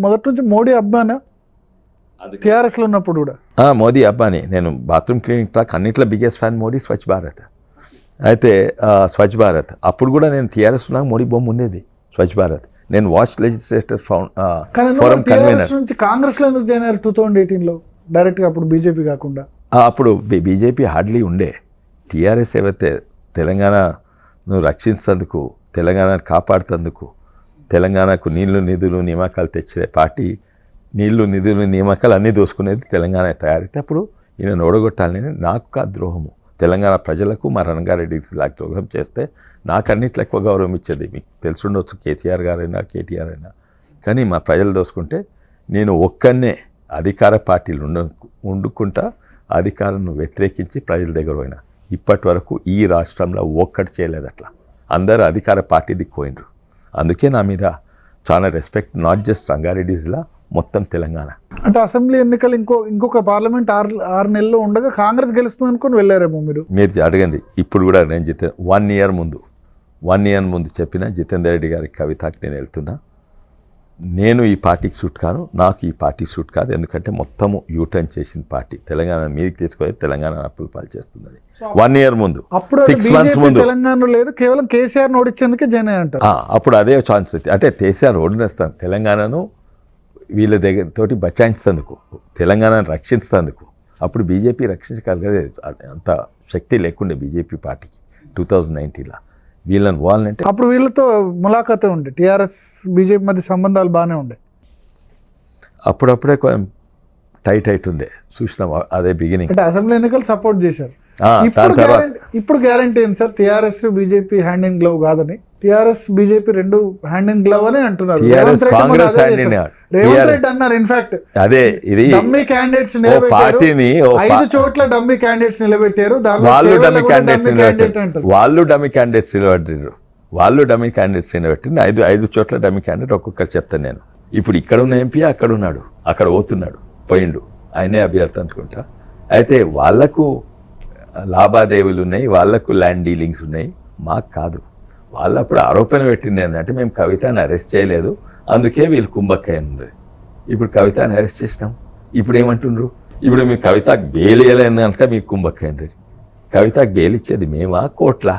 మొదటి నుంచి మోడీ అభిమాన టీఆర్ఎస్ లో ఉన్నప్పుడు కూడా మోదీ అబ్బాని. నేను బాత్రూమ్ క్లీనింగ్ ట్రాక్ అన్నింటిలో బిగ్గెస్ట్ ఫ్యాన్ మోడీ, స్వచ్ఛ భారత్. అయితే స్వచ్ఛ భారత్ అప్పుడు కూడా నేను టీఆర్ఎస్ ఉన్నాక మోడీ బొమ్మ ఉండేది. స్వచ్ఛ భారత్ నేను watch legislator forum convener. Congress లో ఎందుకు జాయిన్ అయ్యారు 2018 లో డైరెక్ట్ గా? అప్పుడు బీజేపీ కాకుండా అప్పుడు బీజేపీ హార్డ్లీ ఉండే. టీఆర్ఎస్ ఏవైతే తెలంగాణను రక్షించేందుకు, తెలంగాణను కాపాడుతందుకు, తెలంగాణకు నీళ్లు నిధులు నియామకాలు తెచ్చే పార్టీ, నీళ్లు నిధులు నియామకాలు అన్నీ దోసుకునేది తెలంగాణ తయారైతే అప్పుడు ఈయన ఓడగొట్టాలని నాకు కాదు ద్రోహము, తెలంగాణ ప్రజలకు మా రంగారెడ్డి లాగా ద్రోహం చేస్తే నాకు అన్నిట్లో ఎక్కువ గౌరవం ఇచ్చేది. మీకు తెలుసుండొచ్చు, కేసీఆర్ గారైనా కేటీఆర్ అయినా. కానీ మా ప్రజలు దోసుకుంటే నేను ఒక్కనే అధికార పార్టీలు వండుకుంటా అధికారాన్ని వ్యతిరేకించి ప్రజల దగ్గర పోయినా. ఇప్పటి వరకు ఈ రాష్ట్రంలో ఒక్కటి చేయలేదు అట్లా. అందరూ అధికార పార్టీ దిక్కుపోయినరు. అందుకే నా మీద చాలా రెస్పెక్ట్, నాట్ జస్ట్ రంగారెడ్డిస్లా, మొత్తం తెలంగాణ. అంటే అసెంబ్లీ ఎన్నికలు ఇంకొక పార్లమెంట్ 6 నెలలు ఉండగా కాంగ్రెస్ గెలుస్తుంది అనుకుని వెళ్ళారేమో మీరు అడగండి. ఇప్పుడు కూడా నేను 1 ఇయర్ ముందు చెప్పిన జితేందర్ రెడ్డి గారి కవితకి నేను వెళ్తున్నా. నేను ఈ పార్టీకి సూట్ కాను, నాకు ఈ పార్టీ సూట్ కాదు. ఎందుకంటే మొత్తము యూటర్న్ చేసిన పార్టీ తెలంగాణ మీదకి తీసుకొని తెలంగాణ అప్పులు పాలు చేస్తుందని 1 ఇయర్ ముందు, 6 మంత్స్ ముందు. తెలంగాణలో లేదు, కేవలం కేసీఆర్ ఓడించేందుకే జాయిన్ అయ్యారు. అప్పుడు అదే ఛాన్స్ అంటే కేసీఆర్ ఓడినేస్తాను, తెలంగాణను వీళ్ళ దగ్గర తోటి బచాయించేందుకు, తెలంగాణను రక్షించేందుకు. అప్పుడు బీజేపీ రక్షించగలిగేది అంత శక్తి లేకుండే బీజేపీ పార్టీకి 2019లో. వీళ్ళని వాళ్ళంటే అప్పుడు వీళ్ళతో ములాఖాతే ఉండే, టీఆర్ఎస్ బీజేపీ మధ్య సంబంధాలు బాగానే ఉండే. అప్పుడప్పుడే కొంచెం టైట్ ఉండే, చూసినాం అదే బిగినింగ్. అంటే అసెంబ్లీ ఎన్నికలు సపోర్ట్ చేశారు. ఇప్పుడు గ్యారంటీ ఏంటి sir? TRS BJP hand in glove కాదని, టీఆర్ఎస్ బీజేపీ రెండు హ్యాండ్ ఇన్ గ్లవ్ అని అంటున్నారు. కాంగ్రెస్ రేవంత్ రెడ్డి అన్నారు ఇన్ఫాక్ట్ అదే ఇది డమ్మీ క్యాండిడేట్స్ పార్టీని 5 చోట్ల డమ్మీ క్యాండిడేట్స్ నిలబెట్టారు. వాళ్ళు డమ్మీ క్యాండిడేట్స్ నిలబెట్టింది 5 చోట్ల డమ్మీ క్యాండిడేట్ ఒక్కొక్కరు చెప్తాను నేను. ఇప్పుడు ఇక్కడ ఉన్న ఎంపీ అక్కడ ఉన్నాడు, అక్కడ పోతున్నాడు, పోయిండు, ఆయనే అభ్యర్థి అనుకుంటా. అయితే వాళ్లకు లావాదేవీలు ఉన్నాయి, వాళ్లకు ల్యాండ్ డీలింగ్స్ ఉన్నాయి, మాకు కాదు. వాళ్ళు అప్పుడు ఆరోపణ పెట్టింది ఏంటంటే మేము కవితను అరెస్ట్ చేయలేదు, అందుకే వీళ్ళు కుంభక్కయ్య. ఇప్పుడు కవితను అరెస్ట్ చేసినాం, ఇప్పుడు ఏమంటుండ్రు? ఇప్పుడు మీ కవితకు బెయిల్ ఇవ్వలేదు కనుక మీకు కుంభక్కయ్యండి. కవితకు బెయిల్ ఇచ్చేది మేమా, కోట్ల?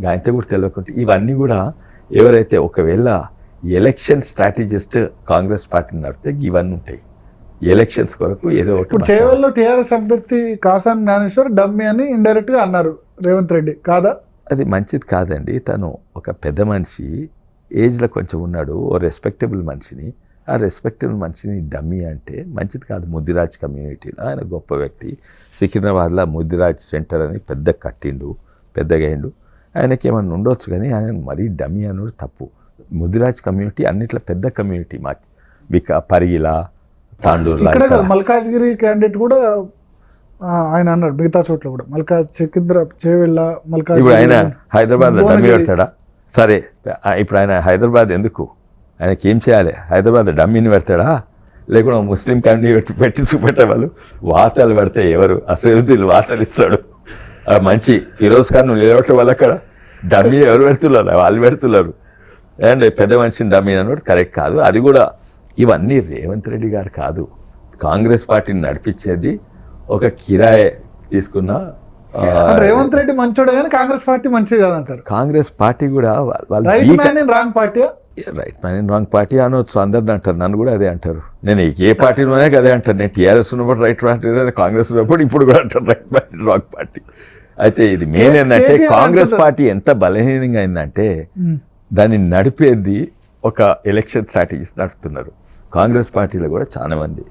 గాయంతో కూడా తెలియకుంటే ఇవన్నీ కూడా ఎవరైతే ఒకవేళ ఎలక్షన్ స్ట్రాటజిస్ట్ కాంగ్రెస్ పార్టీ నడితే ఇవన్నీ ఉంటాయి. ఎలక్షన్స్ కొరకు ఏదో ఒకటి. చేవల్లో టీఆర్ఎస్ అభ్యర్థి కాసాని జ్ఞానేశ్వర్ డమ్మీ అని ఇండైరెక్ట్ గా అన్నారు రేవంత్ రెడ్డి, కాదా? అది మంచిది కాదండి. తను ఒక పెద్ద మనిషి, ఏజ్లో కొంచెం ఉన్నాడు, ఓ రెస్పెక్టబుల్ మనిషిని, ఆ రెస్పెక్టబుల్ మనిషిని డమ్మీ అంటే మంచిది కాదు. ముద్దిరాజ్ కమ్యూనిటీలో ఆయన గొప్ప వ్యక్తి. సికింద్రాబాద్లో ముద్దిరాజ్ సెంటర్ అని పెద్ద కట్టిండు, పెద్దగా అయిండు. ఆయనకి ఏమన్నా ఉండొచ్చు, కానీ ఆయన మరీ డమ్మీ అనేది తప్పు. ముద్దిరాజ్ కమ్యూనిటీ అన్నిట్లో పెద్ద కమ్యూనిటీ. పరిగిలా, తాండూరులా, మల్కాజ్గిరి క్యాండిడేట్ కూడా ఆయన అన్నాడు, మిగతా చోట్ల కూడా ఇప్పుడు ఆయన హైదరాబాద్ డమ్మీ పెడతాడా? సరే, ఇప్పుడు ఆయన హైదరాబాద్ ఎందుకు? ఆయనకి ఏం చేయాలి? హైదరాబాద్ డమ్మీని పెడతాడా? లేకుండా ముస్లిం క్యాండిడేట్ పెట్టి చూపెట్టే వాళ్ళు వార్తలు పెడితే ఎవరు? అసలుద్దీన్ వార్తలు ఇస్తాడు. మంచి ఫిరోజ్ ఖాన్ నిలబెట్టే వాళ్ళు అక్కడ డమ్మీ ఎవరు పెడుతున్నారు? వాళ్ళు పెడుతున్నారు. అండ్ పెద్ద మనిషిని డమ్మీ అన్నట్టు కరెక్ట్ కాదు. అది కూడా ఇవన్నీ రేవంత్ రెడ్డి గారు కాదు, కాంగ్రెస్ పార్టీని నడిపించేది ఒక కిరాయి తీసుకున్న రేవంత్ రెడ్డి మంచోడే కానీ కాంగ్రెస్ పార్టీ మంచిది కాదంటారు. కాంగ్రెస్ పార్టీ కూడా right man in wrong party అనవచ్చు, అందరిని అంటారు, నన్ను కూడా అదే అంటారు. నేను ఏ పార్టీలోనే అదే అంటారు. నేను టీఆర్ఎస్ ఉన్నప్పుడు రైట్ పార్టీ, కాంగ్రెస్ ఉన్నప్పుడు ఇప్పుడు కూడా అంటారు right man in wrong party. అయితే ఇది మెయిన్ ఏంటంటే కాంగ్రెస్ పార్టీ ఎంత బలహీనంగా అయిందంటే దాన్ని నడిపేది ఒక ఎలక్షన్ స్ట్రాటజీస్ నడుపుతున్నారు. కాంగ్రెస్ పార్టీలో కూడా చాలా మంది